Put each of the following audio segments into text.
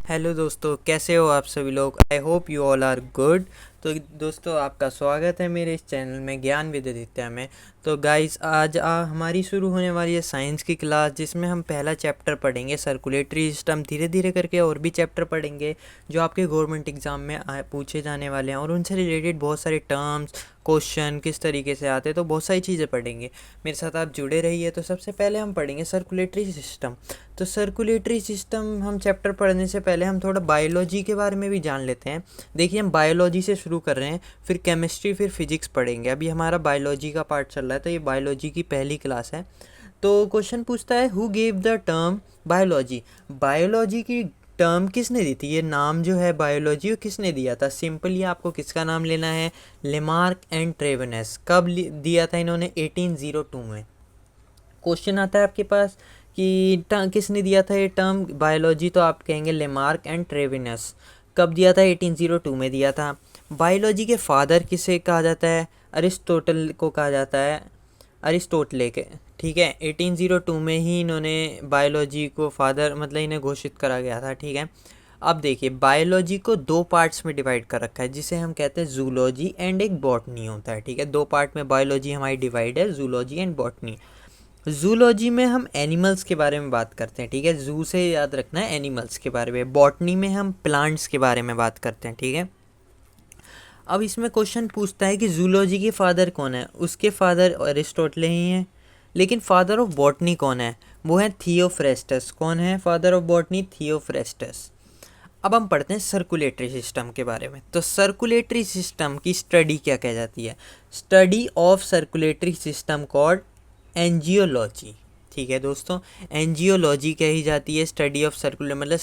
Hello दोस्तों, कैसे हो आप सभी लोग। I hope you all are good. तो दोस्तों, आपका स्वागत है मेरे इस चैनल में ज्ञान विद्या में। तो गाइस, आज हमारी शुरू होने वाली है साइंस की क्लास, जिसमें हम पहला चैप्टर पढ़ेंगे सर्कुलेटरी सिस्टम। धीरे धीरे करके और भी चैप्टर पढ़ेंगे जो आपके गवर्नमेंट एग्ज़ाम में पूछे जाने वाले हैं, और उनसे रिलेटेड बहुत सारे टर्म्स, क्वेश्चन किस तरीके से आते हैं, तो बहुत सारी चीज़ें पढ़ेंगे। मेरे साथ आप जुड़े रहिए। तो सबसे पहले हम पढ़ेंगे सर्कुलेटरी सिस्टम। तो सर्कुलेटरी सिस्टम हम चैप्टर पढ़ने से पहले हम थोड़ा बायोलॉजी के बारे में भी जान लेते हैं। देखिए, हम बायोलॉजी से शुरू कर रहे हैं, फिर केमिस्ट्री, फिर फिजिक्स पढ़ेंगे। अभी हमारा बायोलॉजी का पार्ट चल रहा है, तो ये बायोलॉजी की पहली क्लास है। तो क्वेश्चन पूछता है, who gave the term biology. Biology की टर्म किसने दी थी, ये नाम जो है बायोलॉजी वो किसने दिया था। सिंपली आपको किसका नाम लेना है, लेमार्क एंड ट्रेवेनस। कब दिया था इन्होंने, 1802 में। क्वेश्चन आता है आपके पास कि किसने दिया था ये टर्म बायोलॉजी, तो आप कहेंगे लेमार्क एंड ट्रेवेनस। कब दिया था, 1802 में दिया था। बायोलॉजी के फादर किसे कहा जाता है, अरिस्टोटल को कहा जाता है, अरिस्टोटले के। ठीक है, 1802 में ही इन्होंने बायोलॉजी को फादर मतलब इन्हें घोषित करा गया था। ठीक है, अब देखिए, बायोलॉजी को दो पार्ट्स में डिवाइड कर रखा है, जिसे हम कहते हैं जूलॉजी एंड एक बॉटनी होता है। ठीक है, दो पार्ट में बायोलॉजी हमारी डिवाइड है, जूलॉजी एंड बॉटनी। जूलॉजी में हम एनिमल्स के बारे में बात करते हैं। ठीक है, जू से याद रखना है एनिमल्स के बारे में। बॉटनी में हम प्लांट्स के बारे में बात करते हैं। ठीक है, अब इसमें क्वेश्चन पूछता है कि जूलॉजी के फादर कौन है। उसके फादर अरिस्टोटले ही हैं, लेकिन फादर ऑफ बॉटनी कौन है, वो है थियोफ्रेस्टस। कौन है फादर ऑफ बॉटनी, थियोफ्रेस्टस। अब हम पढ़ते हैं सर्कुलेटरी सिस्टम के बारे में। तो सर्कुलेटरी सिस्टम की स्टडी क्या कह जाती है, study of circulatory system called angiology. ठीक है दोस्तों, एंजियोलॉजी कही जाती है स्टडी ऑफ मतलब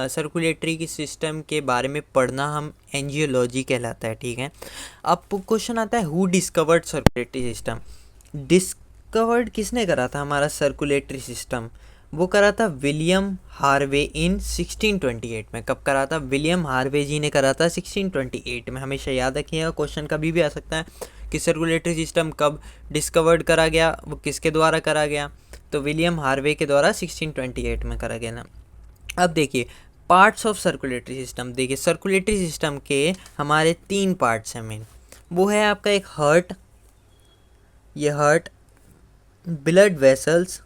सर्कुलेटरी की सिस्टम के बारे में पढ़ना हम एंजियोलॉजी कहलाता है। ठीक है, अब क्वेश्चन आता है, who discovered circulatory system. Discovered किसने करा था हमारा सर्कुलेटरी सिस्टम, वो करा था विलियम हार्वे इन 1628 में। कब करा था, विलियम हार्वे जी ने करा था 1628 में। हमेशा याद रखिएगा, क्वेश्चन कभी भी आ सकता है कि सर्कुलेटरी सिस्टम कब डिस्कवर्ड करा गया, वो किसके द्वारा करा गया। तो विलियम हार्वे के द्वारा 1628 में करा गया ना। अब देखिए, पार्ट्स ऑफ सर्कुलेटरी सिस्टम। देखिए, सर्कुलेटरी सिस्टम के हमारे तीन पार्ट्स हैं मेन। वो है आपका एक हार्ट, ये हार्ट, ब्लड वेसल्स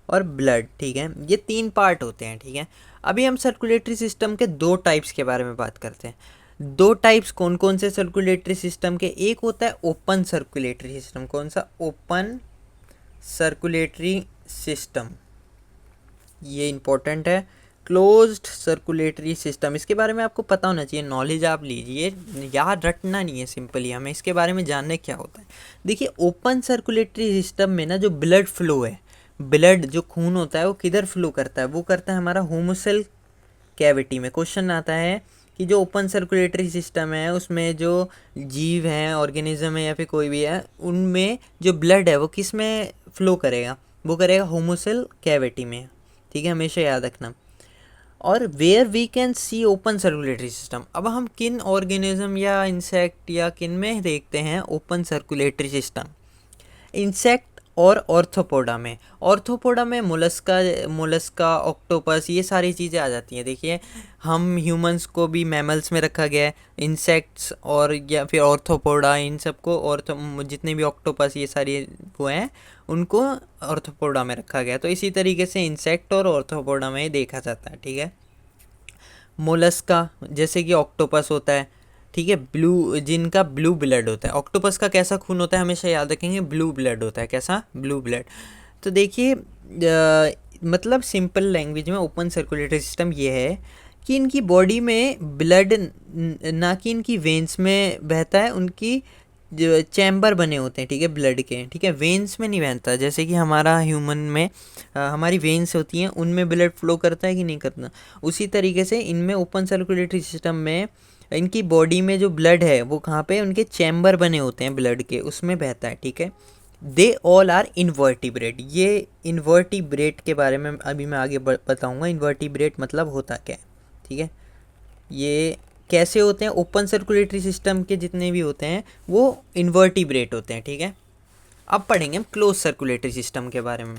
और ब्लड। ठीक है, ये तीन पार्ट होते हैं। ठीक है, अभी हम सर्कुलेटरी सिस्टम के दो टाइप्स के बारे में बात करते हैं। दो टाइप्स कौन कौन से सर्कुलेटरी सिस्टम के, एक होता है ओपन सर्कुलेटरी सिस्टम। कौन सा, ओपन सर्कुलेटरी सिस्टम, ये इंपॉर्टेंट है। क्लोज्ड सर्कुलेटरी सिस्टम, इसके बारे में आपको पता होना चाहिए, नॉलेज आप लीजिए, याद रटना नहीं है, सिंपली हमें इसके बारे में जानने क्या होता है। देखिए, ओपन सर्कुलेटरी सिस्टम में ना जो ब्लड फ्लो है, ब्लड जो खून होता है वो किधर फ्लो करता है, वो करता है हमारा होमोसेल कैविटी में। क्वेश्चन आता है कि जो ओपन सर्कुलेटरी सिस्टम है उसमें जो जीव हैं, ऑर्गेनिज्म है या फिर कोई भी है, उनमें जो ब्लड है वो किस में फ्लो करेगा, वो करेगा होमोसेल कैविटी में। ठीक है, हमेशा याद रखना। और where we can see open circulatory system, अब हम किन ऑर्गेनिज्म या इंसेक्ट या किन में देखते हैं ओपन सर्कुलेटरी सिस्टम, इंसेक्ट और ऑर्थोपोडा में। ऑर्थोपोडा में मोलस्का, ऑक्टोपस, ये सारी चीज़ें आ जाती हैं। देखिए, हम ह्यूमंस को भी मैमल्स में रखा गया है, इंसेक्ट्स और या फिर ऑर्थोपोडा, इन सबको जितने भी ऑक्टोपस ये सारी वो हैं उनको ऑर्थोपोडा में रखा गया। तो इसी तरीके से इंसेक्ट और ऑर्थोपोडा में देखा जाता है। ठीक है, मोलस्का जैसे कि ऑक्टोपस होता है, ठीक है, ब्लू, जिनका ब्लू ब्लड होता है। ऑक्टोपस का कैसा खून होता है, हमेशा याद रखेंगे, ब्लू ब्लड होता है। कैसा, ब्लू ब्लड। तो देखिए, मतलब सिंपल लैंग्वेज में ओपन सर्कुलेटरी सिस्टम ये है कि इनकी बॉडी में ब्लड ना कि इनकी वेन्स में बहता है, उनकी जो चैम्बर बने होते हैं, ठीक है, ब्लड के। ठीक है, वेन्स में नहीं बहता, जैसे कि हमारा ह्यूमन में हमारी वेन्स होती हैं, उनमें ब्लड फ्लो करता है कि नहीं करता। उसी तरीके से इनमें ओपन सर्कुलेटरी सिस्टम में इनकी बॉडी में जो ब्लड है वो कहाँ पे, उनके चैम्बर बने होते हैं ब्लड के, उसमें बहता है। ठीक है, दे ऑल आर इन्वर्टिब्रेट। ये इन्वर्टिब्रेट के बारे में अभी मैं आगे बताऊँगा, इन्वर्टिब्रेट मतलब होता क्या है। ठीक है, ये कैसे होते हैं, ओपन सर्कुलेटरी सिस्टम के जितने भी होते हैं वो इन्वर्टिब्रेट होते हैं। ठीक है, अब पढ़ेंगे हम क्लोज सर्कुलेटरी सिस्टम के बारे में।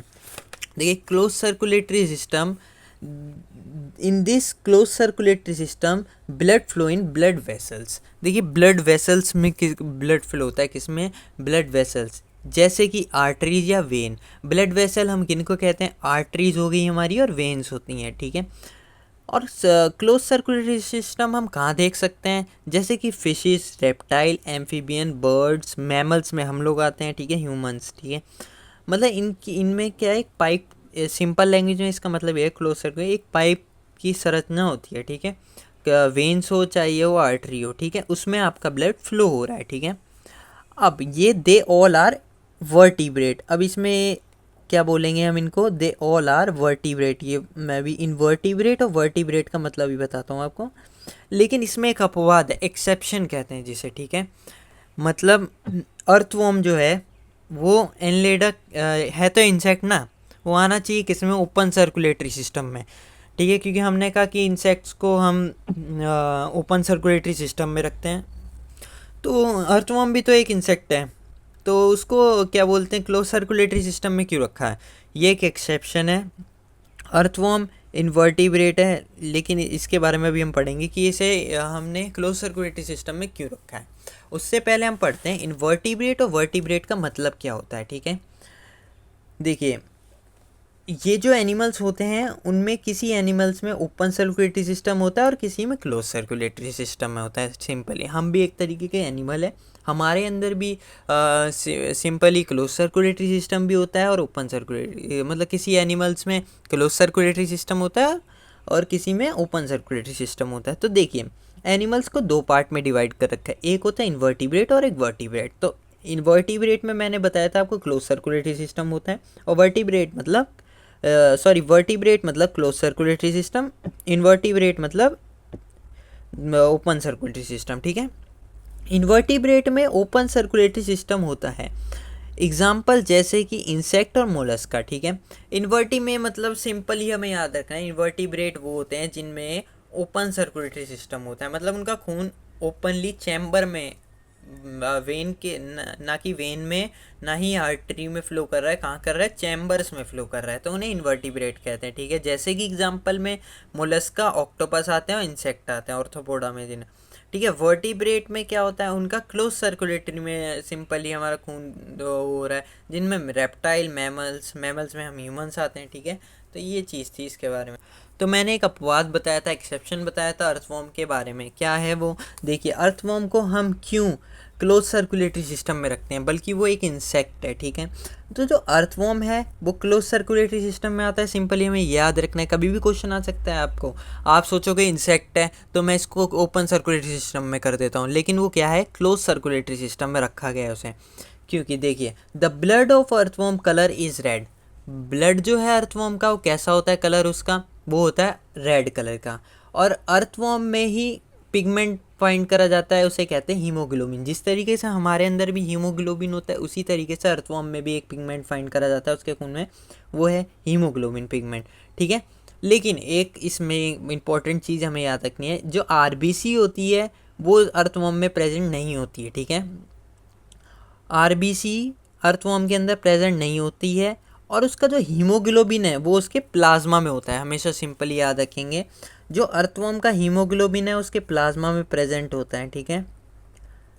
देखिए, close circulatory system in this close circulatory system blood flow in blood vessels. देखिए ब्लड वेसल्स में ब्लड फ्लो होता है, किसमें? ब्लड वेसल्स, जैसे कि आर्टरीज या वेन। ब्लड वेसल हम किनको कहते हैं? आर्टरीज हो गई हमारी और वेन्स होती हैं, ठीक है। और क्लोज सर्कुलेटरी सिस्टम हम कहाँ देख सकते हैं? जैसे कि fishes, reptile, amphibian, birds, mammals में हम लोग आते हैं, ठीक है, ह्यूमंस, ठीक है। मतलब इनमें क्या है, एक पाइप, सिंपल लैंग्वेज में इसका मतलब ये है, क्लोज सर्कुलेट एक पाइप की संरचना होती है, ठीक है। वेन्स हो चाहे वो आर्टरी हो, ठीक है, उसमें आपका ब्लड फ्लो हो रहा है, ठीक है। अब ये दे ऑल आर वर्टिब्रेट। अब इसमें क्या बोलेंगे हम इनको? They all are vertebrate. ये मैं भी इनवर्टिब्रेट और वर्टिब्रेट का मतलब भी बताता हूँ आपको। लेकिन इसमें एक अपवाद है, एक्सेप्शन कहते हैं जिसे, ठीक है। मतलब अर्थवॉर्म जो है वो एनलेडक है तो इंसेक्ट ना, वो आना चाहिए किसमें? ओपन सर्कुलेटरी सिस्टम में, ठीक है, क्योंकि हमने कहा कि इंसेक्ट्स को हम ओपन सर्कुलेटरी सिस्टम में रखते हैं। तो अर्थवॉर्म भी तो एक इंसेक्ट है, तो उसको क्या बोलते हैं, क्लोज सर्कुलेटरी सिस्टम में क्यों रखा है? ये एक एक्सेप्शन है। अर्थवॉर्म इनवर्टिब्रेट है, लेकिन इसके बारे में भी हम पढ़ेंगे कि इसे हमने क्लोज सर्कुलेटरी सिस्टम में क्यों रखा है। उससे पहले हम पढ़ते हैं इनवर्टिब्रेट और वर्टिब्रेट का मतलब क्या होता है, ठीक है। देखिए ये जो एनिमल्स होते हैं उनमें किसी एनिमल्स में ओपन सर्कुलेटरी सिस्टम होता है और किसी में क्लोज सर्कुलेटरी सिस्टम में होता है। सिंपली हम भी एक तरीके के एनिमल है, हमारे अंदर भी सिंपली क्लोज सर्कुलेटरी सिस्टम भी होता है और ओपन सर्कुलेटरी, मतलब किसी एनिमल्स में क्लोज सर्कुलेटरी सिस्टम होता है और किसी में ओपन सर्कुलेटरी सिस्टम होता है। तो देखिए एनिमल्स को दो पार्ट में डिवाइड कर रखा है, एक होता है इन्वर्टिब्रेट और एक वर्टिब्रेट। तो इन्वर्टिब्रेट में मैंने बताया था आपको क्लोज सर्कुलेटरी सिस्टम होता है, और वर्टिब्रेट मतलब वर्टिब्रेट मतलब क्लोज सर्कुलेटरी सिस्टम, इन्वर्टिब्रेट मतलब ओपन सर्कुलेटरी सिस्टम, ठीक है। इन्वर्टिब्रेट में ओपन सर्कुलेटरी सिस्टम होता है। एग्जाम्पल जैसे कि इंसेक्ट और मोलस्का, ठीक है। इन्वर्टी में मतलब सिंपल ही हमें याद रखना है, इन्वर्टिब्रेट वो होते हैं जिनमें ओपन सर्कुलेटरी सिस्टम होता है, मतलब उनका खून ओपनली चैम्बर में, वेन के ना कि वेन में, ना ही आर्टरी में फ्लो कर रहा है, कहाँ कर रहा है? चैम्बर्स में फ्लो कर रहा है, तो उन्हें इन्वर्टिब्रेट कहते हैं, ठीक है। जैसे कि एग्जांपल में मोलस्का, ऑक्टोपस आते हैं और इंसेक्ट आते हैं, ऑर्थोपोडा में जिन्हें, ठीक है। वर्टिब्रेट में क्या होता है? उनका क्लोज सर्कुलेटरी में सिंपली हमारा खून हो रहा है, जिनमें रेप्टाइल, मैमल्स में हम ह्यूमंस आते हैं, ठीक है। तो ये चीज़ थी इसके बारे में। तो मैंने एक अपवाद बताया था, एक्सेप्शन बताया था अर्थवॉर्म के बारे में। क्या है वो? देखिए अर्थवॉर्म को हम क्यों क्लोज सर्कुलेटरी सिस्टम में रखते हैं, बल्कि वो एक इंसेक्ट है, ठीक है। तो जो अर्थवॉर्म है वो क्लोज सर्कुलेटरी सिस्टम में आता है, सिंपली हमें याद रखना है। कभी भी क्वेश्चन आ सकता है आपको, आप सोचोगे इंसेक्ट है तो मैं इसको ओपन सर्कुलेटरी सिस्टम में कर देता हूँ, लेकिन वो क्या है? क्लोज सर्कुलेटरी सिस्टम में रखा गया है उसे। क्योंकि देखिए the blood of earthworm colour is red. Blood जो है अर्थवॉर्म का वो कैसा होता है? कलर उसका वो होता है रेड कलर का। और अर्थवॉर्म में ही पिगमेंट फाइंड करा जाता है, उसे कहते हैं हीमोग्लोबिन। जिस तरीके से हमारे अंदर भी हीमोग्लोबिन होता है, उसी तरीके से अर्थवॉर्म में भी एक पिगमेंट फाइंड करा जाता है उसके खून में, वो है हीमोग्लोबिन पिगमेंट, ठीक है। लेकिन एक इसमें इंपॉर्टेंट चीज़ हमें याद रखनी है, जो आरबीसी होती है वो अर्थवॉर्म में प्रेजेंट नहीं होती है, ठीक है। आरबीसी अर्थवॉर्म के अंदर प्रेजेंट नहीं होती है, और उसका जो हीमोग्लोबिन है वो उसके प्लाज्मा में होता है, हमेशा सिंपली याद रखेंगे। जो अर्थवॉर्म का हीमोग्लोबिन है उसके प्लाज्मा में प्रेजेंट होता है, ठीक है।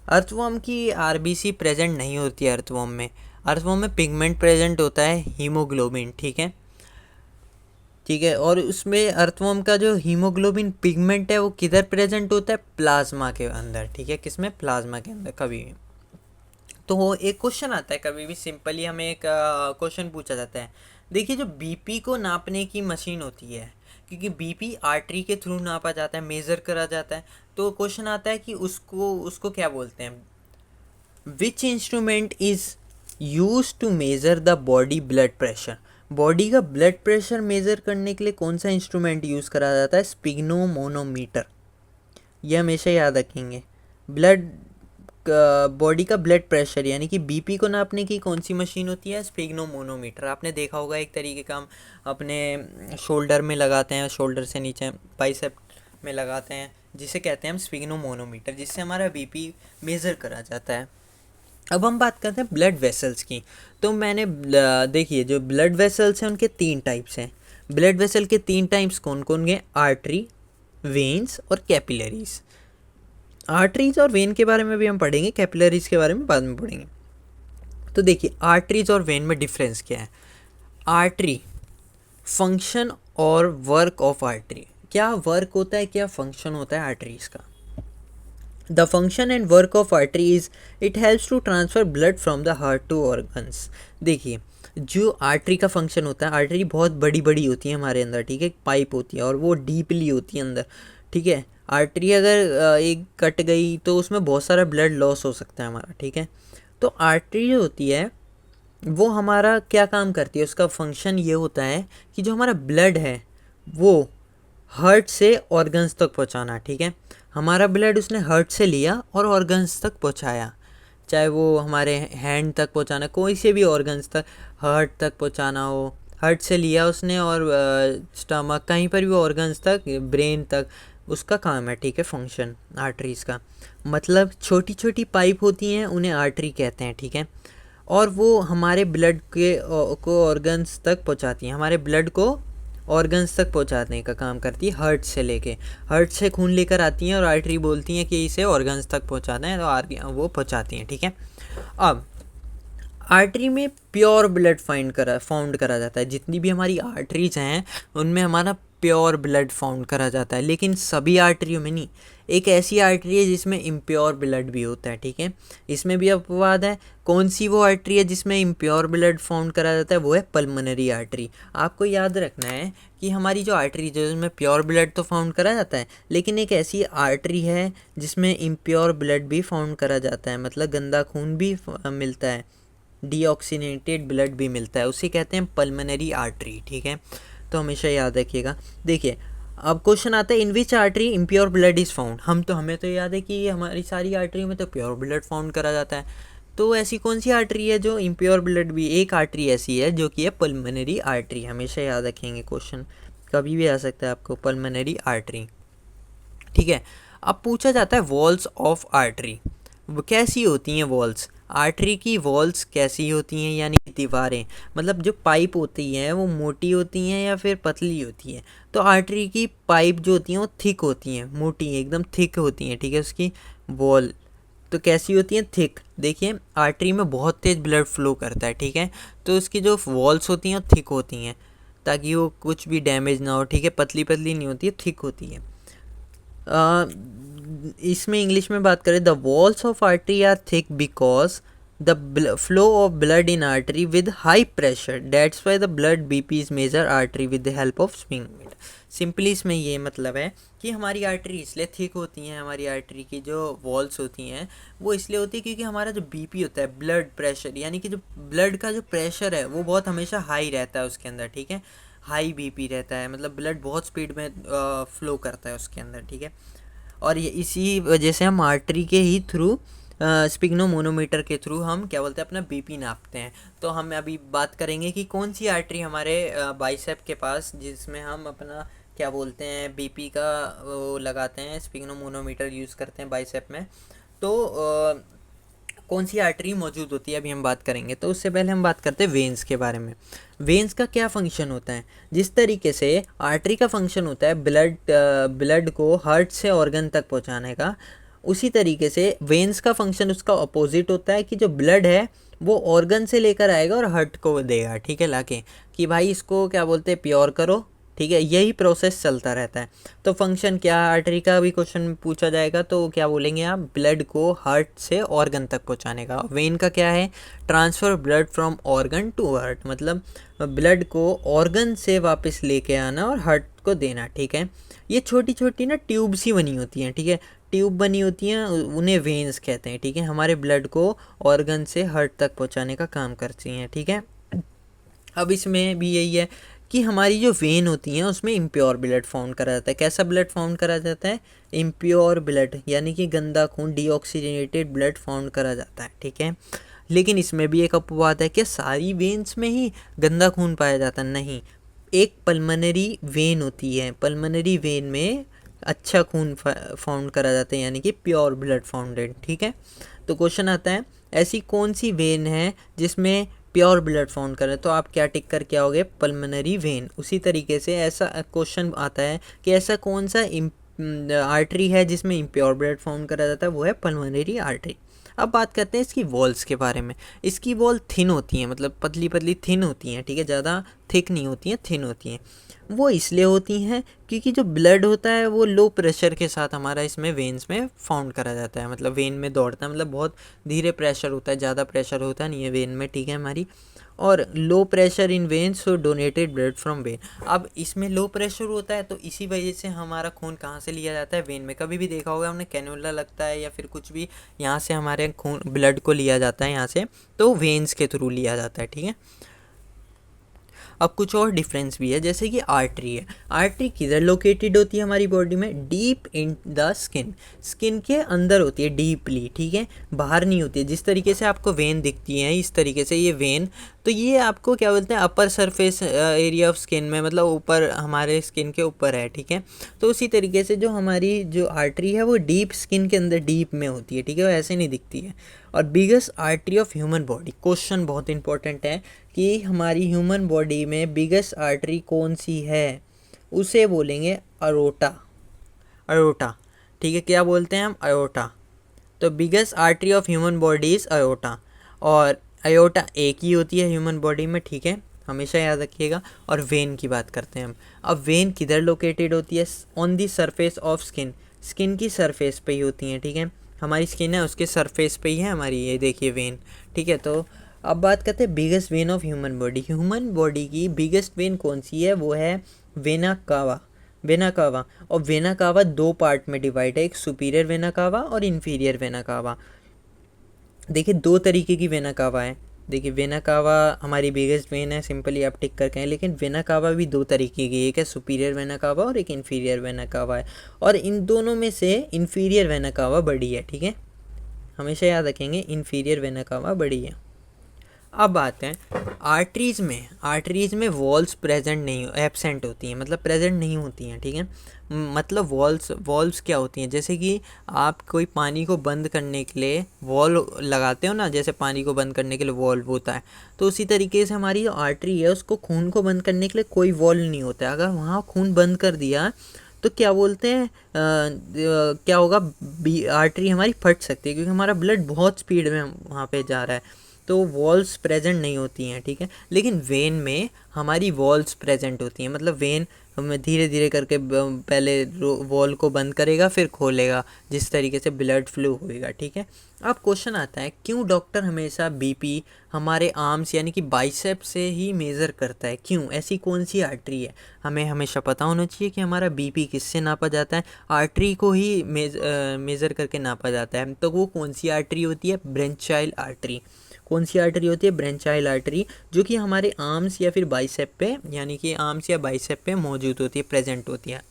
अर्थवॉर्म की आरबीसी प्रेजेंट नहीं होती है अर्थवॉर्म में। अर्थवॉर्म में पिगमेंट प्रेजेंट होता है, हीमोग्लोबिन, ठीक है। ठीक है, और उसमें अर्थवॉर्म का जो हीमोग्लोबिन पिगमेंट है वो किधर प्रेजेंट होता है? प्लाज्मा के अंदर, ठीक है। किसमें? प्लाज्मा के अंदर। कभी भी तो वो एक क्वेश्चन आता है, कभी भी सिंपली हमें एक क्वेश्चन पूछा जाता है। देखिए जो बीपी को नापने की मशीन होती है, क्योंकि बीपी आर्टरी के थ्रू नापा जाता है, मेज़र करा जाता है, तो क्वेश्चन आता है कि उसको उसको क्या बोलते हैं? Which instrument is use to measure the body blood pressure. Body का ब्लड प्रेशर मेज़र करने के लिए कौन सा इंस्ट्रूमेंट यूज़ करा जाता है? स्पिग्नोमोनोमीटर। ये हमेशा याद रखेंगे। ब्लड बॉडी का ब्लड प्रेशर यानी कि बीपी को नापने की कौन सी मशीन होती है? स्पिग्नोमोनोमीटर। आपने देखा होगा एक तरीके का हम अपने शोल्डर में लगाते हैं, शोल्डर से नीचे बाइसेप में लगाते हैं, जिसे कहते हैं हम स्पिग्नोमोनोमीटर, जिससे हमारा बीपी मेज़र करा जाता है। अब हम बात करते हैं ब्लड वेसल्स की। तो मैंने देखिए जो ब्लड वेसल्स हैं उनके तीन टाइप्स हैं। ब्लड वेसल के 3 टाइप्स कौन कौन है? आर्टरी, वेन्स और कैपिलरीज। आर्टरीज और वेन के बारे में भी हम पढ़ेंगे, कैपिलरीज के बारे में बाद में पढ़ेंगे। तो देखिए आर्टरीज और वेन में डिफरेंस क्या है। आर्टरी, फंक्शन और वर्क ऑफ आर्टरी। क्या वर्क होता है, क्या फंक्शन होता है आर्टरीज का? The function and work of artery is it helps to transfer blood from the heart to organs. देखिए जो आर्टरी का फंक्शन होता है, आर्टरी बहुत बड़ी बड़ी होती है हमारे अंदर, ठीक है, पाइप होती है और वो डीपली होती है अंदर, ठीक है। आर्टरी अगर एक कट गई तो उसमें बहुत सारा ब्लड लॉस हो सकता है हमारा, ठीक है। तो आर्टरी जो होती है वो हमारा क्या काम करती है, उसका फंक्शन ये होता है कि जो हमारा ब्लड है वो हार्ट से ऑर्गन्स तक पहुंचाना, ठीक है। हमारा ब्लड उसने हार्ट से लिया और ऑर्गन्स तक पहुंचाया, चाहे वो हमारे हैंड तक पहुंचाना, कोई से भी ऑर्गन्स तक, हार्ट तक पहुंचाना हो, हार्ट से लिया उसने, और स्टमक, कहीं पर भी ऑर्गन्स तक, ब्रेन तक, उसका काम है, ठीक है, फंक्शन आर्टरीज का। मतलब छोटी छोटी पाइप होती हैं, उन्हें आर्टरी कहते हैं, ठीक है। और वो हमारे ब्लड को ऑर्गन्स तक पहुंचाती हैं, हमारे ब्लड को ऑर्गन्स तक पहुंचाने का काम करती है, हार्ट से लेके, हार्ट से खून लेकर आती हैं और आर्टरी बोलती हैं कि इसे ऑर्गन्स तक पहुंचाना है, तो वो पहुंचाती हैं, ठीक है। अब आर्टरी में प्योर ब्लड फाउंड करा जाता है। जितनी भी हमारी आर्टरीज हैं उनमें हमारा प्योर ब्लड फाउंड करा जाता है, लेकिन सभी आर्टरियों में नहीं। एक ऐसी आर्टरी है जिसमें इम्प्योर ब्लड भी होता है, ठीक है, इसमें भी अपवाद है। कौन सी वो आर्टरी है जिसमें इम्प्योर ब्लड फाउंड करा जाता है? वो है पल्मोनरी आर्टरी। आपको याद रखना है कि हमारी जो आर्टरी है उसमें प्योर ब्लड तो फाउंड करा जाता है, लेकिन एक ऐसी आर्टरी है जिसमें इम्प्योर ब्लड भी फाउंड करा जाता है, मतलब गंदा खून भी मिलता है, डीऑक्सीनेटेड ब्लड भी मिलता है, उसे कहते हैं पल्मोनरी आर्टरी, ठीक है। तो हमेशा याद रखिएगा। देखिए अब क्वेश्चन आता है in which artery impure blood is found. हमें तो याद है कि हमारी सारी आर्टरियों में तो प्योर ब्लड फाउंड करा जाता है, तो ऐसी कौन सी आर्टरी है जो इम्प्योर ब्लड भी? एक आर्टरी ऐसी है जो कि है पल्मोनरी आर्टरी। हमेशा याद रखेंगे, क्वेश्चन कभी भी आ सकता है आपको, पल्मोनरी आर्टरी, ठीक है। अब पूछा जाता है वॉल्स ऑफ आर्टरी, कैसी होती हैं वॉल्स? आर्टरी की वॉल्स कैसी होती हैं, यानी दीवारें, मतलब जो पाइप होती हैं वो मोटी होती हैं या फिर पतली होती हैं? तो आर्टरी की पाइप जो होती हैं वो थिक होती हैं, मोटी एकदम थिक होती हैं, ठीक है। उसकी वॉल तो कैसी होती हैं? थिक। देखिए आर्टरी में बहुत तेज़ ब्लड फ्लो करता है, ठीक है, तो उसकी जो वॉल्स होती हैं वो थिक होती हैं ताकि वो कुछ भी डैमेज ना हो, ठीक है, पतली पतली नहीं होती है, थिक होती है। इसमें इंग्लिश में बात करें, the walls of artery are thick because the flow of blood in artery with high pressure, that's why the blood BP is major artery with the help of swing. Simply इसमें ये मतलब है कि हमारी artery इसलिए thick होती हैं, हमारी आर्टरी की जो वॉल्स होती हैं वो इसलिए होती है क्योंकि हमारा जो बीपी होता है, ब्लड प्रेशर, यानी कि जो ब्लड का जो प्रेशर है वो बहुत हमेशा हाई रहता है उसके अंदर, ठीक है, हाई बीपी रहता है, मतलब ब्लड बहुत स्पीड में फ्लो करता है उसके अंदर, ठीक है। और ये इसी वजह से हम आर्टरी के ही थ्रू स्पिग्नोमोनोमीटर के थ्रू हम क्या बोलते हैं अपना बीपी नापते हैं। तो हम अभी बात करेंगे कि कौन सी आर्टरी हमारे बाइसेप के पास, जिसमें हम अपना क्या बोलते हैं बीपी का वो लगाते हैं, स्पिग्नोमोनोमीटर यूज़ करते हैं बाइसेप में। तो कौन सी आर्टरी मौजूद होती है अभी हम बात करेंगे। तो उससे पहले हम बात करते हैं वेन्स के बारे में। वेन्स का क्या फंक्शन होता है? जिस तरीके से आर्टरी का फंक्शन होता है ब्लड को हार्ट से ऑर्गन तक पहुंचाने का, उसी तरीके से वेन्स का फंक्शन उसका अपोजिट होता है कि जो ब्लड है वो ऑर्गन से लेकर आएगा और हार्ट को देगा, ठीक है, लाके कि भाई इसको क्या बोलते हैं प्योर करो, ठीक है, यही प्रोसेस चलता रहता है। तो फंक्शन क्या आर्टरी का भी क्वेश्चन पूछा जाएगा तो क्या बोलेंगे आप? ब्लड को हार्ट से ऑर्गन तक पहुंचाने का। वेन का क्या है? Transfer blood from organ to heart, मतलब ब्लड को ऑर्गन से वापस लेके आना और हार्ट को देना, ठीक है। ये छोटी छोटी ना ट्यूब सी बनी होती हैं, ठीक है, ट्यूब बनी होती हैं, उन्हें वेन्स कहते हैं, ठीक है, हमारे ब्लड को ऑर्गन से हार्ट तक पहुंचाने का काम करती हैं, ठीक है। अब इसमें भी यही है कि हमारी जो वेन होती हैं उसमें इम्प्योर ब्लड फाउंड करा जाता है। कैसा ब्लड फाउंड करा जाता है? इम्प्योर ब्लड, यानी कि गंदा खून, डीऑक्सीजनेटेड ब्लड फाउंड करा जाता है, ठीक है। लेकिन इसमें भी एक अपवाद है कि सारी वेन्स में ही गंदा खून पाया जाता है, नहीं। एक पल्मोनरी वेन होती है, पल्मोनरी वेन में अच्छा खून फाउंड करा जाता है, यानी कि प्योर ब्लड फाउंडेड, ठीक है। तो क्वेश्चन आता है ऐसी कौन सी वेन है जिसमें प्योर ब्लड फाउंड कर रहा है तो आप क्या टिक करके आओगे, पल्मोनरी वेन। उसी तरीके से ऐसा क्वेश्चन आता है कि ऐसा कौन सा आर्टरी है जिसमें इम्प्योर ब्लड फाउंड करा जाता है, वो है पल्मोनरी आर्टरी। अब बात करते हैं इसकी वॉल्स के बारे में। इसकी वॉल थिन होती हैं, मतलब पतली पतली थिन होती हैं, ठीक है, ज़्यादा थिक नहीं होती हैं, थिन होती हैं। वो इसलिए होती हैं क्योंकि जो ब्लड होता है वो लो प्रेशर के साथ हमारा इसमें वेन्स में फाउंड करा जाता है, मतलब वेन में दौड़ता है, मतलब बहुत धीरे प्रेशर होता है, ज़्यादा प्रेशर होता नहीं है वेन में, ठीक है हमारी। और low pressure in veins so donated blood from when. अब इसमें लो प्रेशर होता है तो इसी वजह से हमारा खून कहाँ से लिया जाता है, वेन में। कभी भी देखा होगा हमने, कैनुला लगता है या फिर कुछ भी, यहाँ से हमारे खून ब्लड को लिया जाता है यहाँ से, तो वेन्स के थ्रू लिया जाता है, ठीक है। अब कुछ और डिफरेंस भी है, जैसे कि आर्टरी है। आर्टरी किधर लोकेटेड होती है हमारी बॉडी में, deep in the skin, skin के अंदर होती है डीपली, ठीक है, बाहर नहीं होती है। जिस तरीके से आपको वेन दिखती है इस तरीके से ये वेन, तो ये आपको क्या बोलते हैं, upper surface area of skin में, मतलब ऊपर हमारे स्किन के ऊपर है, ठीक है। तो उसी तरीके से जो हमारी जो आर्टरी है वो डीप स्किन के अंदर डीप में होती है, ठीक है, वो ऐसे नहीं दिखती है। और biggest artery of human body, question बहुत इंपॉर्टेंट है कि हमारी ह्यूमन बॉडी में बिगेस्ट आर्टरी कौन सी है, उसे बोलेंगे अरोटा। अरोटा, ठीक है, क्या बोलते हैं हम, अयोटा। तो biggest artery of human body is aorta, और अयोटा एक ही होती है ह्यूमन बॉडी में, ठीक है, हमेशा याद रखिएगा। और वेन की बात करते हैं हम। अब वेन किधर लोकेटेड होती है, on the surface of skin, skin की सरफेस पे ही होती हैं, ठीक है, हमारी स्किन है उसके सरफेस पे ही है हमारी, ये देखिए वेन, ठीक है। तो अब बात करते हैं biggest when of human body. Human body की बिगेस्ट वेन कौन सी है, वो है वेना कावा। वेना कावा, और वेना कावा दो पार्ट में डिवाइड है, एक सुपीरियर वेना कावा और इन्फीरियर वेना कावा। देखिए दो तरीके की वेना कावा है। देखिए वेना कावा हमारी बिगेस्ट वेन है, सिंपली आप टिक करके हैं, लेकिन वेना कावा भी दो तरीके की, एक है सुपीरियर वेना कावा और एक इन्फीरियर वेना कावा है, और इन दोनों में से इन्फीरियर वेना कावा बड़ी है, ठीक है, हमेशा याद रखेंगे, इन्फीरियर वेना कावा बड़ी है। अब आते हैं आर्टरीज़ में। आर्टरीज़ में वॉल्स प्रेजेंट नहीं, एब्सेंट होती हैं, मतलब प्रेजेंट नहीं होती हैं, ठीक है। मतलब वॉल्व्स क्या होती हैं, जैसे कि आप कोई पानी को बंद करने के लिए वॉल लगाते हो ना, जैसे पानी को बंद करने के लिए वॉल्व होता है, तो उसी तरीके से हमारी जो आर्टरी है उसको खून को बंद करने के लिए कोई वॉल्व नहीं होता है। अगर वहाँ खून बंद कर दिया तो क्या बोलते हैं, क्या होगा, आर्टरी हमारी फट सकती है, क्योंकि हमारा ब्लड बहुत स्पीड में वहाँ पे जा रहा है, तो वॉल्स प्रेजेंट नहीं होती हैं, ठीक है। लेकिन वेन में हमारी वॉल्स प्रेजेंट होती हैं, मतलब वेन हमें धीरे धीरे करके पहले वॉल को बंद करेगा फिर खोलेगा, जिस तरीके से ब्लड फ्लो होएगा, ठीक है। अब क्वेश्चन आता है, क्यों डॉक्टर हमेशा बीपी हमारे आर्म्स यानी कि बाइसेप से ही मेज़र करता है, क्यों, ऐसी कौन सी आर्टरी है। हमें हमेशा पता होना चाहिए कि हमारा बीपी किससे नापा जाता है, आर्टरी को ही मेज़र करके नापा जाता है। तो वो कौन सी आर्टरी होती है, ब्रेंचाइल आर्टरी। कौन सी आर्टरी होती है, ब्रेंचाइल आर्टरी, जो कि हमारे आर्म्स या फिर बाइसेप पे, यानी कि आर्म्स या बाइसेप पे मौजूद होती है, प्रेजेंट होती है।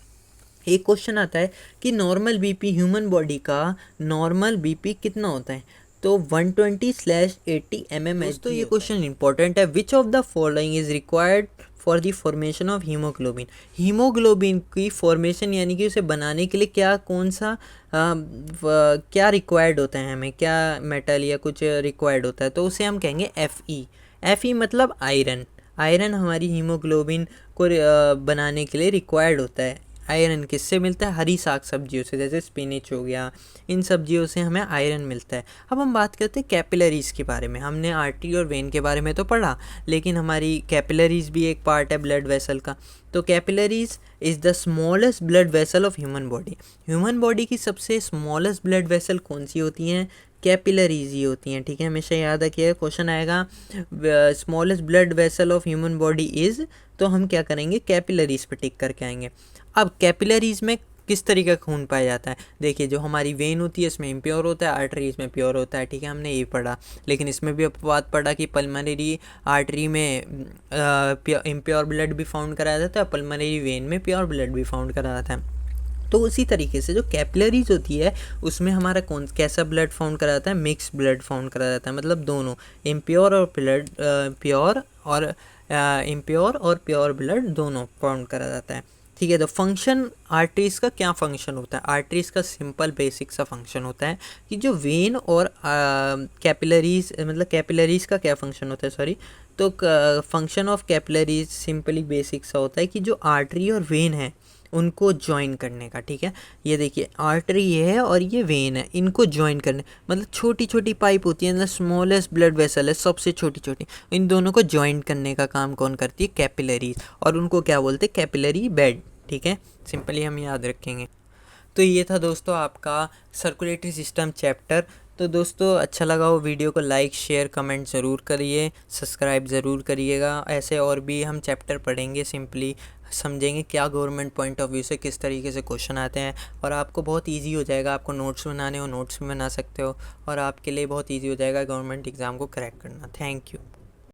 एक क्वेश्चन आता है कि नॉर्मल बीपी, ह्यूमन बॉडी का नॉर्मल बीपी कितना होता है, तो 120/80 mm। तो ये क्वेश्चन इंपॉर्टेंट है। Which of the following is required for the formation of haemoglobin. Haemoglobin की फॉर्मेशन यानी कि उसे बनाने के लिए क्या, कौन सा क्या रिक्वायर्ड होता है, हमें क्या मेटल या कुछ रिक्वायर्ड होता है, तो उसे हम कहेंगे Fe। Fe मतलब आयरन। आयरन हमारी हीमोग्लोबिन को बनाने के लिए रिक्वायर्ड होता है। आयरन किससे मिलता है, हरी साग सब्जियों से, जैसे स्पिनिच हो गया, इन सब्जियों से हमें आयरन मिलता है। अब हम बात करते हैं कैपिलरीज़ के बारे में। हमने आर्टरी और वेन के बारे में तो पढ़ा, लेकिन हमारी कैपिलरीज़ भी एक पार्ट है ब्लड वेसल का। तो capillaries is the smallest blood vessel of human body. Human body की सबसे स्मॉलेस्ट ब्लड वेसल कौन सी होती हैं, कैपिलरीज ही होती हैं, ठीक है, हमेशा याद रखिएगा। क्वेश्चन आएगा smallest blood vessel of human body is, तो हम क्या करेंगे, कैपिलरीज पे टिक करके आएंगे। अब कैपिलरीज में किस तरीके का खून पाया जाता है, देखिए जो हमारी वेन होती है इसमें इम्प्योर होता है, आर्टरीज में प्योर होता है, ठीक है, हमने ये पढ़ा। लेकिन इसमें भी बात पढ़ा कि पल्मोनरी आर्टरी में इम्प्योर ब्लड भी फाउंड कराया जाता है, पल्मोनरी वेन में प्योर ब्लड भी फाउंड कराया जाता है। तो उसी तरीके से जो कैपिलरीज होती है उसमें हमारा कौन कैसा ब्लड फाउंड करा जाता है, मिक्स ब्लड फाउंड करा जाता है, मतलब दोनों इम्प्योर और प्योर और इम्प्योर और प्योर ब्लड दोनों फाउंड करा जाता है। ठीक है। तो फंक्शन आर्टरीज का क्या फंक्शन होता है? आर्टरीज का सिंपल बेसिक सा फंक्शन होता है कि जो वेन और कैपिलरीज, मतलब कैपिलरीज का क्या फंक्शन होता है, सॉरी, तो function of capillaries simply basic सा होता है कि जो आर्टरी और वेन है उनको ज्वाइन करने का। ठीक है, ये देखिए आर्टरी ये है और ये वेन है, इनको ज्वाइन करने, मतलब छोटी छोटी पाइप होती है ना, स्मॉलेस्ट ब्लड वेसल है, सबसे छोटी छोटी, इन दोनों को ज्वाइन करने का काम कौन करती है? कैपिलरीज। और उनको क्या बोलते हैं? Capillary bed. ठीक है, सिंपली हम याद रखेंगे। तो ये था दोस्तों आपका सर्कुलेटरी सिस्टम चैप्टर। तो दोस्तों अच्छा लगा हो वीडियो को लाइक शेयर कमेंट ज़रूर करिए, सब्सक्राइब ज़रूर करिएगा। ऐसे और भी हम चैप्टर पढ़ेंगे, सिंपली समझेंगे क्या गवर्नमेंट पॉइंट ऑफ व्यू से किस तरीके से क्वेश्चन आते हैं, और आपको बहुत इजी हो जाएगा। आपको नोट्स बनाने हो नोट्स भी बना सकते हो, और आपके लिए बहुत इजी हो जाएगा गवर्नमेंट एग्ज़ाम को क्रैक करना। Thank you.